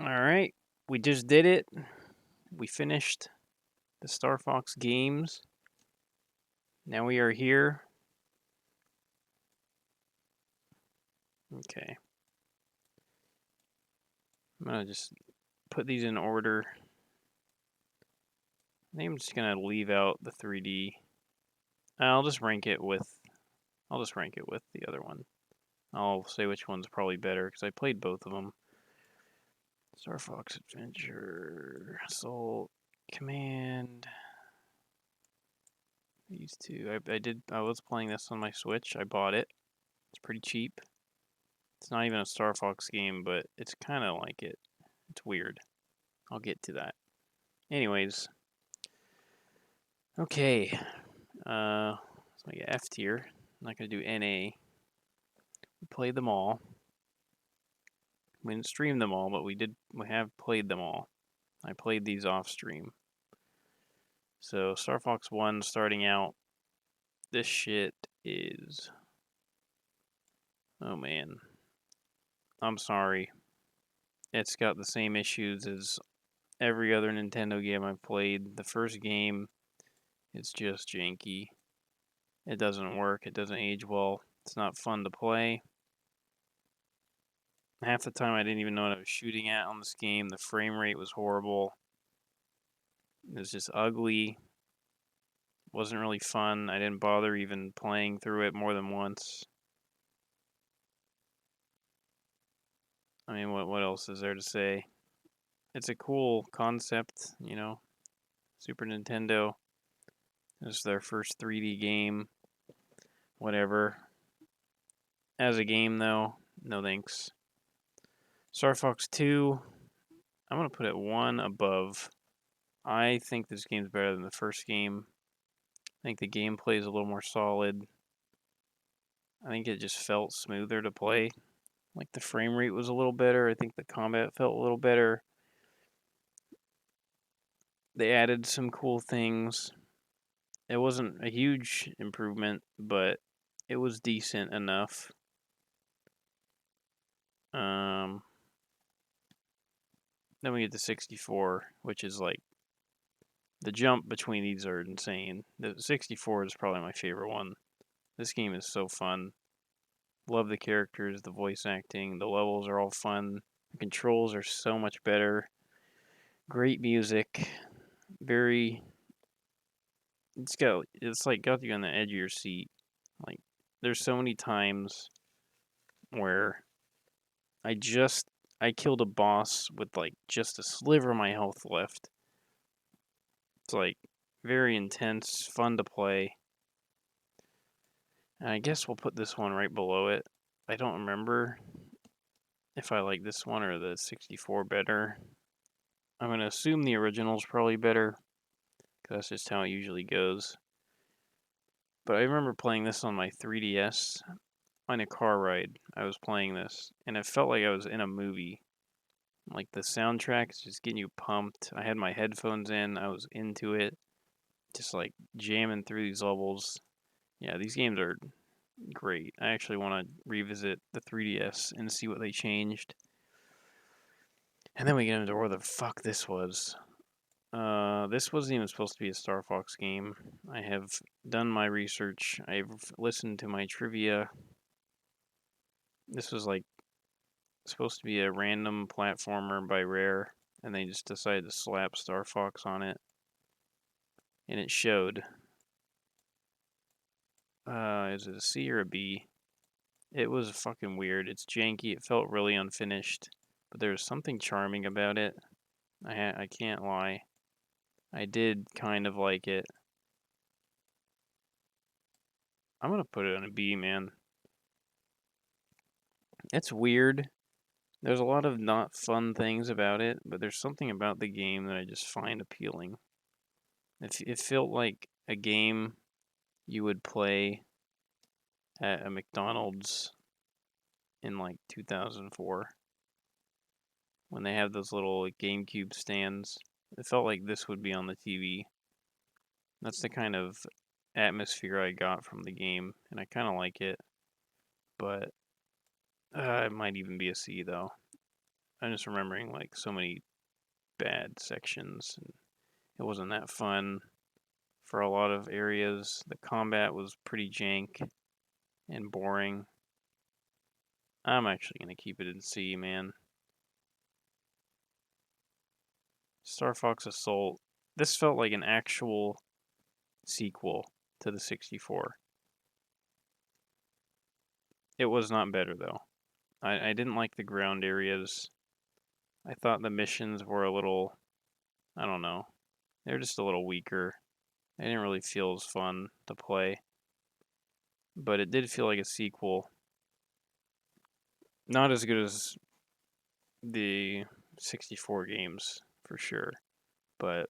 Alright, we just did it. We finished the Star Fox games. Now we are here. Okay. I'm gonna just put these in order. I think I'm just gonna leave out the 3D. I'll just rank it with the other one. I'll say which one's probably better because I played both of them. Star Fox Adventure, Assault, Command. These two. I was playing this on my Switch. I bought it. It's pretty cheap. It's not even a Star Fox game, but it's kind of like it. It's weird. I'll get to that. Anyways, okay. Let's make it F tier. I'm not gonna do NA. We played them all. We didn't stream them all, but we have played them all. I played these off stream. So Star Fox 1 starting out. This shit is. Oh man. I'm sorry. It's got the same issues as every other Nintendo game I've played. The first game is just janky. It doesn't work. It doesn't age well. It's not fun to play. Half the time I didn't even know what I was shooting at on this game. The frame rate was horrible. It was just ugly. Wasn't really fun. I didn't bother even playing through it more than once. I mean, what else is there to say? It's a cool concept, you know. Super Nintendo. This is their first 3D game. Whatever. As a game, though, no thanks. Star Fox 2, I'm going to put it one above. I think this game's better than the first game. I think the gameplay is a little more solid. I think it just felt smoother to play. Like the frame rate was a little better. I think the combat felt a little better. They added some cool things. It wasn't a huge improvement, but it was decent enough. Then we get to 64, which is like the jump between these are insane. The 64 is probably my favorite one. This game is so fun. Love the characters, the voice acting, the levels are all fun. The controls are so much better. Great music. Very it's like got you on the edge of your seat. Like there's so many times where I killed a boss with like just a sliver of my health left. It's like very intense, fun to play. And I guess we'll put this one right below it. I don't remember if I like this one or the 64 better. I'm going to assume the original's probably better, because that's just how it usually goes. But I remember playing this on my 3DS on a car ride. I was playing this, and it felt like I was in a movie. Like the soundtrack is just getting you pumped. I had my headphones in, I was into it, just like jamming through these levels. Yeah, these games are great. I actually want to revisit the 3DS and see what they changed. And then we get into where the fuck this was. This wasn't even supposed to be a Star Fox game. I have done my research. I've listened to my trivia. This was like supposed to be a random platformer by Rare, and they just decided to slap Star Fox on it. And it showed. Is it a C or a B? It was fucking weird. It's janky. It felt really unfinished, but there was something charming about it. I can't lie. I did kind of like it. I'm gonna put it on a B, man. It's weird. There's a lot of not fun things about it, but there's something about the game that I just find appealing. It felt like a game you would play at a McDonald's in like 2004 when they have those little like, GameCube stands. It felt like this would be on the TV. That's the kind of atmosphere I got from the game, and I kind of like it. But it might even be a C though. I'm just remembering like so many bad sections. And it wasn't that fun for a lot of areas. The combat was pretty jank and boring. I'm actually gonna keep it in C, man. Star Fox Assault. This felt like an actual sequel to the 64. It was not better though. I didn't like the ground areas. I thought the missions were a little, I don't know, they're just a little weaker. They didn't really feel as fun to play, but it did feel like a sequel. Not as good as the 64 games for sure, but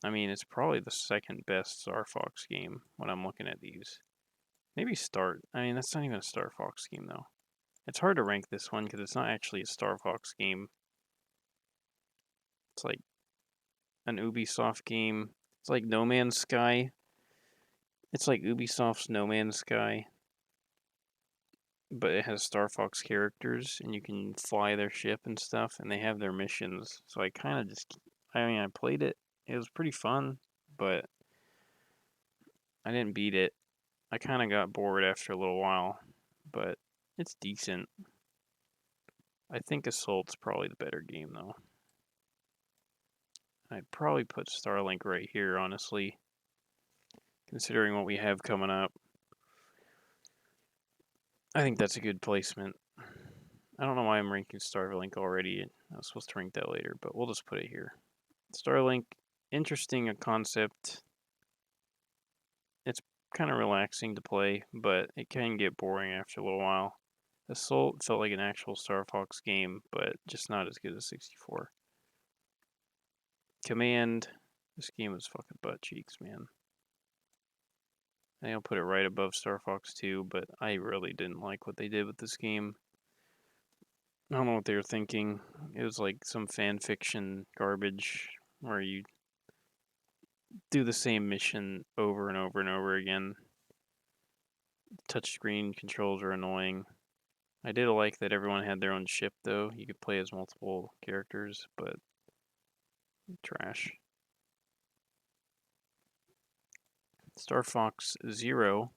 I mean, it's probably the second best Star Fox game when I'm looking at these. Maybe Start. I mean, that's not even a Star Fox game though. It's hard to rank this one because it's not actually a Star Fox game. It's like an Ubisoft game. It's like No Man's Sky. It's like Ubisoft's No Man's Sky, but it has Star Fox characters and you can fly their ship and stuff, and they have their missions. So I kind of just, I mean, I played it. It was pretty fun, but I didn't beat it. I kind of got bored after a little while, but it's decent. I think Assault's probably the better game though. I'd probably put Starlink right here, honestly, considering what we have coming up. I think that's a good placement. I don't know why I'm ranking Starlink already. I was supposed to rank that later, but we'll just put it here. Starlink, interesting a concept. It's kind of relaxing to play, but it can get boring after a little while. Assault felt like an actual Star Fox game, but just not as good as 64. Command, this game was fucking butt cheeks, man. I think I'll put it right above Star Fox 2, but I really didn't like what they did with this game. I don't know what they were thinking. It was like some fan fiction garbage where you do the same mission over and over and over again. Touchscreen controls are annoying. I did like that everyone had their own ship, though. You could play as multiple characters, but trash. Star Fox Zero.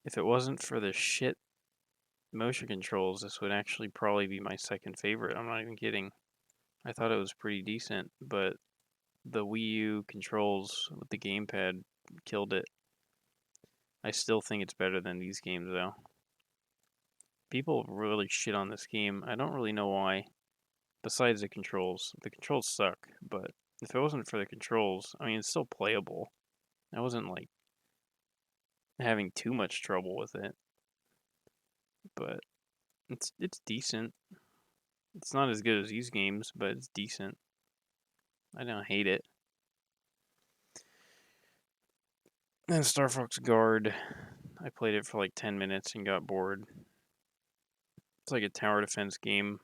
If it wasn't for the shit motion controls, this would actually probably be my second favorite. I'm not even kidding. I thought it was pretty decent, but the Wii U controls with the gamepad killed it. I still think it's better than these games, though. People really shit on this game. I don't really know why. Besides the controls suck, but if it wasn't for the controls, I mean, it's still playable. I wasn't like having too much trouble with it, but it's decent. It's not as good as these games, but it's decent. I don't hate it. And Star Fox Guard, I played it for like 10 minutes and got bored. It's like a tower defense game.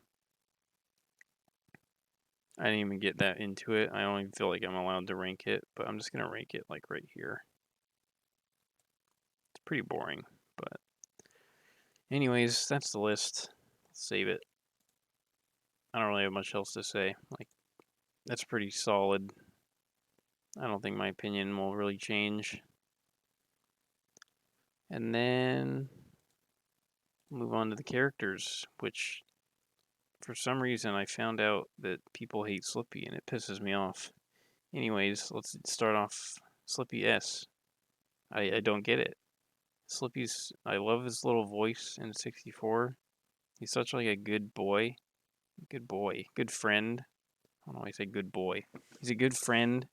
I didn't even get that into it. I don't even feel like I'm allowed to rank it, but I'm just gonna rank it like right here. It's pretty boring, but anyways, that's the list. Let's save it. I don't really have much else to say. Like, that's pretty solid. I don't think my opinion will really change. And then move on to the characters, which for some reason I found out that people hate Slippy and it pisses me off. Anyways, let's start off Slippy S. I don't get it. Slippy's, I love his little voice in 64. He's such like a good boy. Good friend. I don't know why I say good boy. He's a good friend.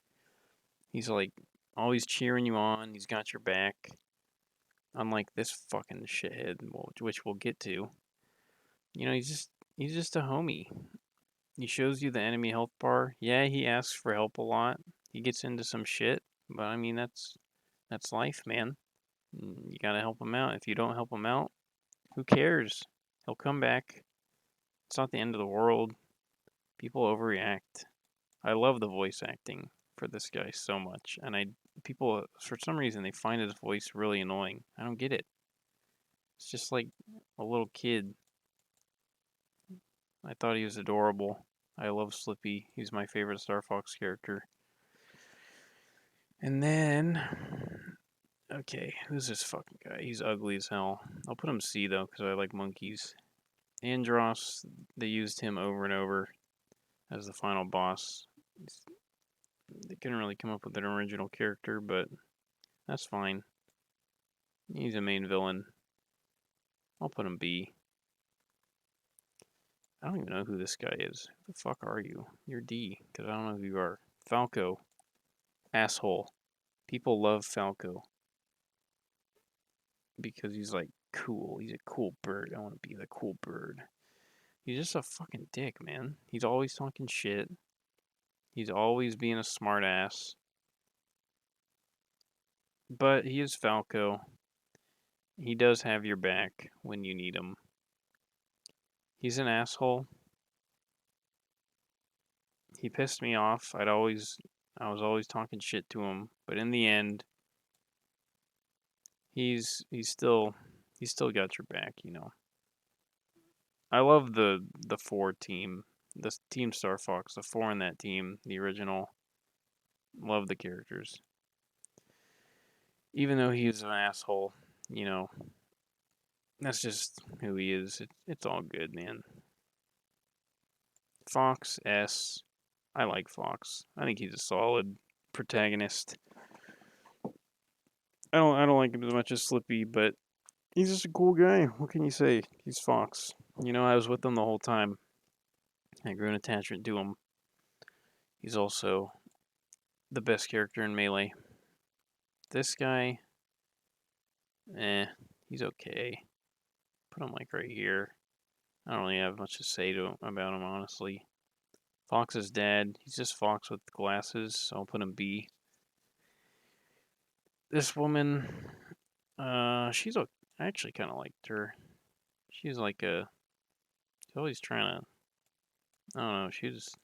He's like always cheering you on. He's got your back. Unlike this fucking shithead, which we'll get to. You know, he's just a homie. He shows you the enemy health bar. Yeah, he asks for help a lot. He gets into some shit, but I mean that's life, man. You gotta help him out. If you don't help him out, who cares? He'll come back. It's not the end of the world. People overreact. I love the voice acting for this guy so much, and people for some reason they find his voice really annoying. I don't get it. It's just like a little kid. I thought he was adorable. I love Slippy. He's my favorite Star Fox character. And then, okay, who's this fucking guy? He's ugly as hell. I'll put him C though, because I like monkeys. Andros, they used him over and over as the final boss. They couldn't really come up with an original character, but that's fine. He's a main villain. I'll put him B. I don't even know who this guy is. Who the fuck are you? You're D, because I don't know who you are. Falco. Asshole. People love Falco. Because he's like cool. He's a cool bird. I want to be the cool bird. He's just a fucking dick, man. He's always talking shit. He's always being a smartass. But he is Falco. He does have your back when you need him. He's an asshole. He pissed me off. I was always talking shit to him, but in the end, he's still got your back, you know. I love the 4 team, the Team Star Fox, the 4 in that team, the original. Love the characters. Even though he's an asshole, you know, that's just who he is. It's all good, man. Fox S. I like Fox. I think he's a solid protagonist. I don't like him as much as Slippy, but he's just a cool guy. What can you say? He's Fox. You know, I was with him the whole time. I grew an attachment to him. He's also the best character in Melee. This guy, he's okay. Put him like right here. I don't really have much to say about him, honestly. Fox's dad, he's just Fox with glasses, so I'll put him B. This woman, I actually kind of liked her. She's like she's always trying to, I don't know, she's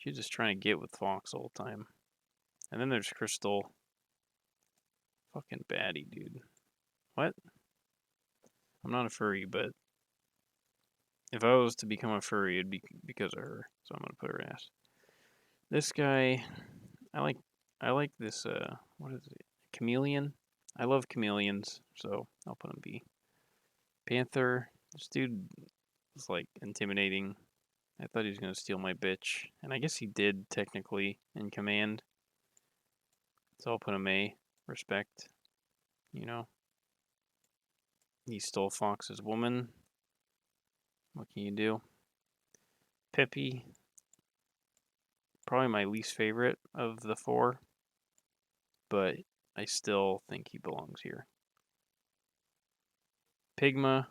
just trying to get with Fox all the time. And then there's Crystal. Fucking baddie, dude. What? I'm not a furry, but if I was to become a furry, it'd be because of her. So I'm gonna put her ass. This guy, I like this. What is it? Chameleon. I love chameleons, so I'll put him B. Panther. This dude was like intimidating. I thought he was gonna steal my bitch, and I guess he did technically in command. So I'll put him A. Respect. You know. He stole Fox's woman. What can you do? Peppy. Probably my least favorite of the 4, but I still think he belongs here. Pigma.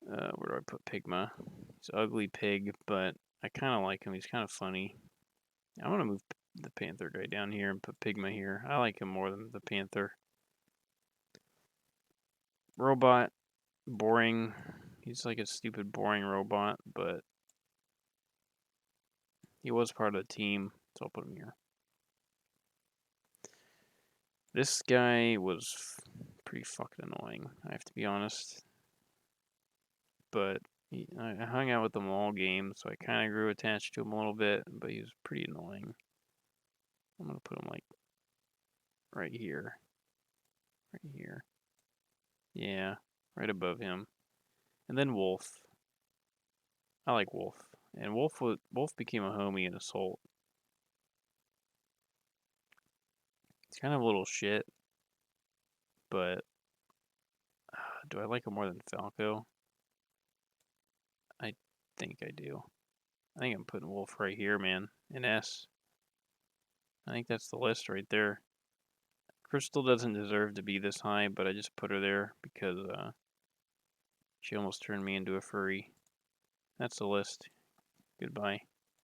Where do I put Pigma? He's an ugly pig, but I kind of like him. He's kind of funny. I'm going to move the Panther guy down here and put Pigma here. I like him more than the Panther. Robot. Boring. He's like a stupid, boring robot, but he was part of the team, so I'll put him here. This guy was pretty fucking annoying, I have to be honest. But I hung out with him all game, so I kind of grew attached to him a little bit, but he was pretty annoying. I'm going to put him like right here. Right here. Yeah, right above him. And then Wolf. I like Wolf. And Wolf became a homie in Assault. He's kind of a little shit, but do I like him more than Falco? I think I do. I think I'm putting Wolf right here, man. In S. I think that's the list right there. Crystal doesn't deserve to be this high, but I just put her there because she almost turned me into a furry. That's the list. Goodbye.